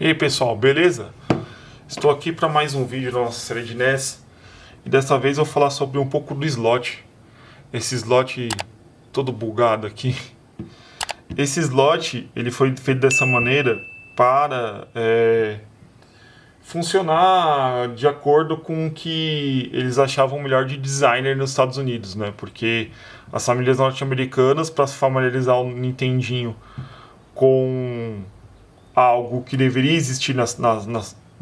E aí pessoal, beleza? Estou aqui para mais um vídeo da nossa série de NES e dessa vez eu vou falar sobre um pouco do slot. Esse slot todo bugado aqui. Esse slot ele foi feito dessa maneira para funcionar de acordo com o que eles achavam melhor de designer nos Estados Unidos, né? Porque as famílias norte-americanas, para se familiarizar o Nintendinho com algo que deveria existir nas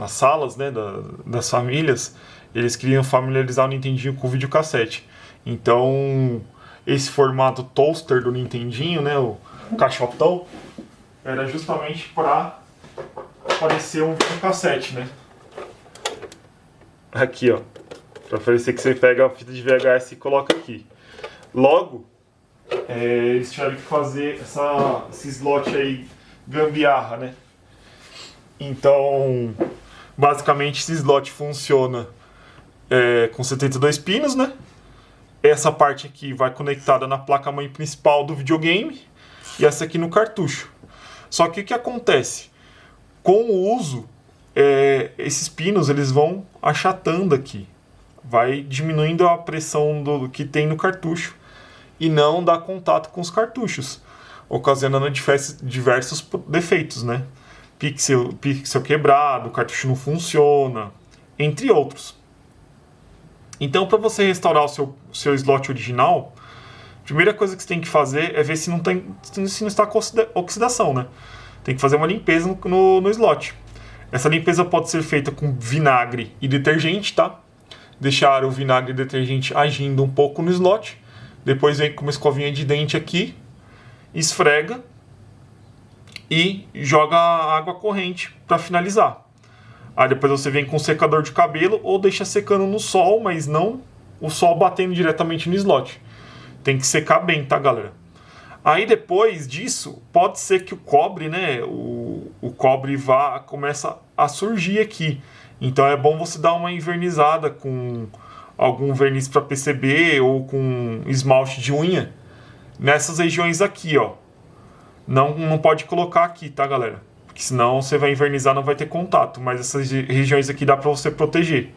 salas, né, das famílias, eles queriam familiarizar o Nintendinho com o videocassete. Então, esse formato toaster do Nintendinho, né, o caixotão, era justamente para parecer um videocassete, né? Aqui, ó, para parecer que você pega a fita de VHS e coloca aqui. Logo, eles tiveram que fazer esse slot aí gambiarra, né? Então, basicamente esse slot funciona com 72 pinos, né? Essa parte aqui vai conectada na placa-mãe principal do videogame e essa aqui no cartucho. Só que o que acontece? Com o uso, esses pinos eles vão achatando aqui. Vai diminuindo a pressão que tem no cartucho e não dá contato com os cartuchos, ocasionando diversos defeitos, né? Pixel quebrado, o cartucho não funciona, entre outros. Então, para você restaurar o seu slot original, a primeira coisa que você tem que fazer é ver se não está com oxidação, né? Tem que fazer uma limpeza no slot. Essa limpeza pode ser feita com vinagre e detergente, tá? Deixar o vinagre e detergente agindo um pouco no slot. Depois vem com uma escovinha de dente aqui, esfrega e joga água corrente para finalizar. Aí depois você vem com um secador de cabelo ou deixa secando no sol, mas não o sol batendo diretamente no slot. Tem que secar bem, tá, galera? Aí depois disso, pode ser que o cobre, né, o cobre começa a surgir aqui. Então é bom você dar uma envernizada com algum verniz para PCB ou com esmalte de unha nessas regiões aqui, ó. Não pode colocar aqui, tá, galera? Porque senão você vai invernizar, não vai ter contato. Mas essas regiões aqui dá pra você proteger.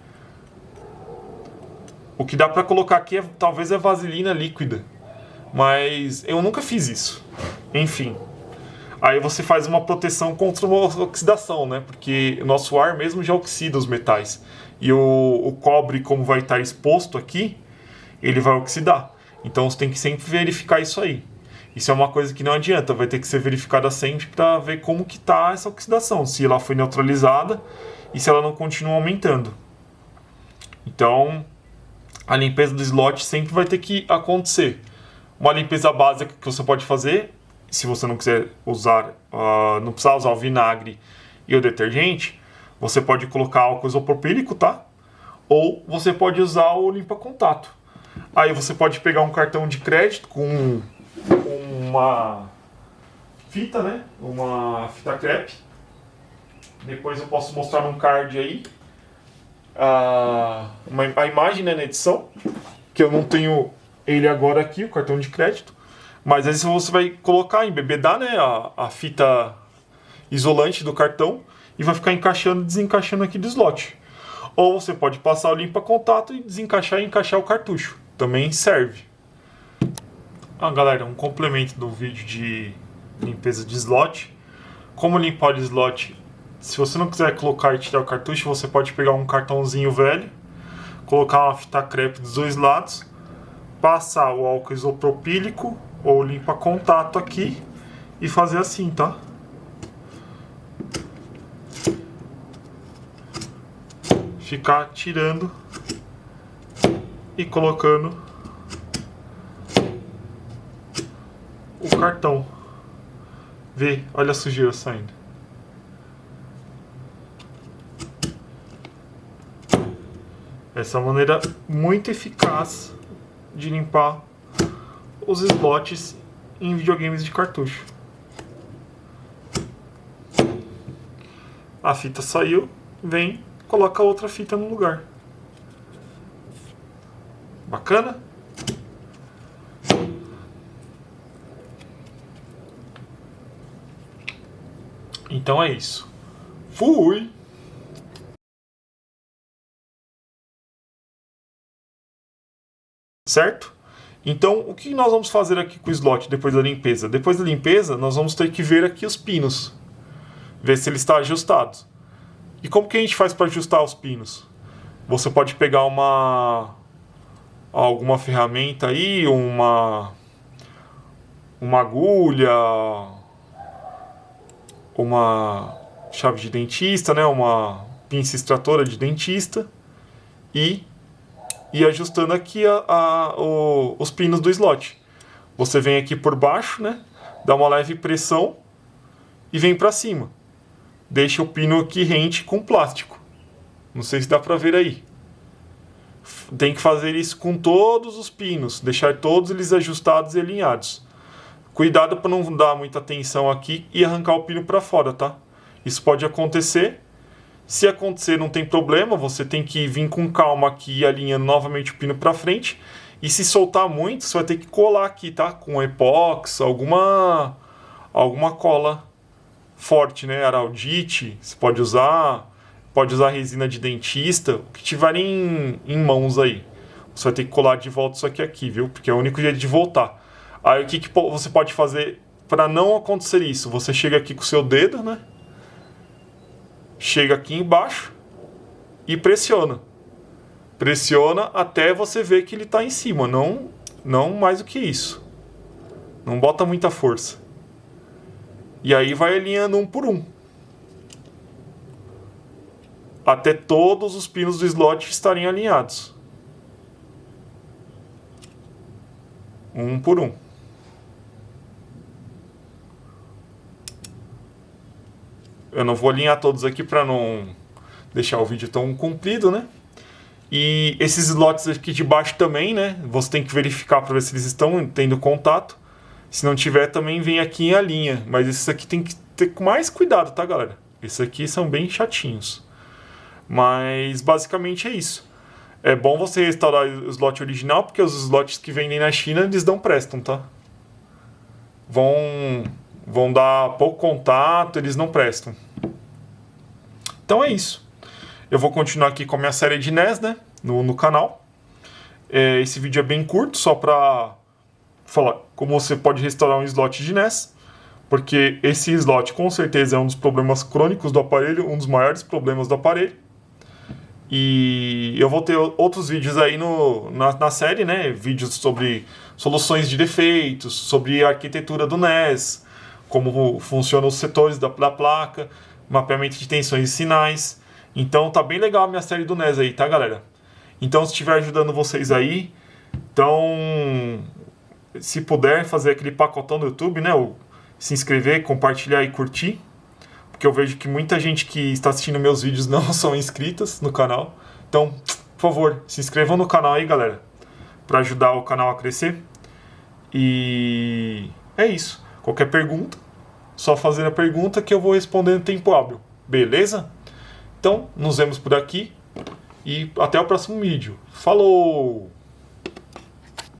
O que dá pra colocar aqui talvez é vaselina líquida. Mas eu nunca fiz isso. Enfim. Aí você faz uma proteção contra uma oxidação, né? Porque o nosso ar mesmo já oxida os metais. E o cobre, como vai estar exposto aqui, ele vai oxidar. Então você tem que sempre verificar isso aí. Isso é uma coisa que não adianta, vai ter que ser verificada sempre para ver como que está essa oxidação, se ela foi neutralizada e se ela não continua aumentando. Então, a limpeza do slot sempre vai ter que acontecer. Uma limpeza básica que você pode fazer, se você não quiser usar, não precisar usar o vinagre e o detergente, você pode colocar álcool isopropílico, tá? Ou você pode usar o limpa-contato. Aí você pode pegar um cartão de crédito com uma fita, né? Uma fita crepe. Depois eu posso mostrar num card aí a imagem, né, na edição. Que eu não tenho ele agora aqui, o cartão de crédito. Mas aí você vai colocar, embebedar, né, a fita isolante do cartão e vai ficar encaixando e desencaixando aqui do slot. Ou você pode passar o limpa-contato e desencaixar e encaixar o cartucho. Também serve. Galera, um complemento do vídeo de limpeza de slot. Como limpar o slot? Se você não quiser colocar e tirar o cartucho, você pode pegar um cartãozinho velho, colocar uma fita crepe dos dois lados, passar o álcool isopropílico ou limpa-contato aqui e fazer assim, tá? Ficar tirando e colocando o cartão. Vê, olha a sujeira saindo. Essa é uma maneira muito eficaz de limpar os slots em videogames de cartucho. A fita saiu, vem, coloca outra fita no lugar. Bacana? Então é isso. Fui! Certo? Então, o que nós vamos fazer aqui com o slot depois da limpeza? Depois da limpeza, nós vamos ter que ver aqui os pinos. Ver se ele está ajustado. E como que a gente faz para ajustar os pinos? Você pode pegar alguma ferramenta aí, uma agulha, uma chave de dentista, né? Uma pinça extratora de dentista e ir ajustando aqui os pinos do slot. Você vem aqui por baixo, né? Dá uma leve pressão e vem para cima. Deixa o pino aqui rente com plástico. Não sei se dá para ver aí. Tem que fazer isso com todos os pinos, deixar todos eles ajustados e alinhados. Cuidado para não dar muita tensão aqui e arrancar o pino para fora, tá? Isso pode acontecer. Se acontecer, não tem problema, você tem que vir com calma aqui e alinhando novamente o pino para frente. E se soltar muito, você vai ter que colar aqui, tá? Com epox, alguma cola forte, né? Araldite, você pode usar resina de dentista, o que tiver em mãos aí. Você vai ter que colar de volta isso aqui, viu? Porque é o único jeito de voltar. Aí o que você pode fazer para não acontecer isso? Você chega aqui com o seu dedo, né? Chega aqui embaixo e pressiona. Pressiona até você ver que ele está em cima, não mais do que isso. Não bota muita força. E aí vai alinhando um por um. Até todos os pinos do slot estarem alinhados. Um por um. Eu não vou alinhar todos aqui para não deixar o vídeo tão comprido, né? E esses slots aqui de baixo também, né? Você tem que verificar para ver se eles estão tendo contato. Se não tiver, também vem aqui em a linha. Mas esses aqui tem que ter mais cuidado, tá, galera? Esses aqui são bem chatinhos. Mas basicamente é isso. É bom você restaurar o slot original, porque os slots que vendem na China, eles não prestam, tá? Vão dar pouco contato, eles não prestam. Então é isso. Eu vou continuar aqui com a minha série de NES, né? No canal. Esse vídeo é bem curto, só pra falar como você pode restaurar um slot de NES. Porque esse slot com certeza é um dos problemas crônicos do aparelho, um dos maiores problemas do aparelho. E eu vou ter outros vídeos aí na série, né? Vídeos sobre soluções de defeitos, sobre a arquitetura do NES, como funcionam os setores da placa, mapeamento de tensões e sinais. Então tá bem legal a minha série do NES aí, tá, galera? Então se estiver ajudando vocês aí, então se puder fazer aquele pacotão do YouTube, né? Se inscrever, compartilhar e curtir. Porque eu vejo que muita gente que está assistindo meus vídeos não são inscritas no canal. Então, por favor, se inscrevam no canal aí, galera, para ajudar o canal a crescer. E é isso. Qualquer pergunta, só fazer a pergunta que eu vou responder em tempo hábil. Beleza? Então, nos vemos por aqui e até o próximo vídeo. Falou!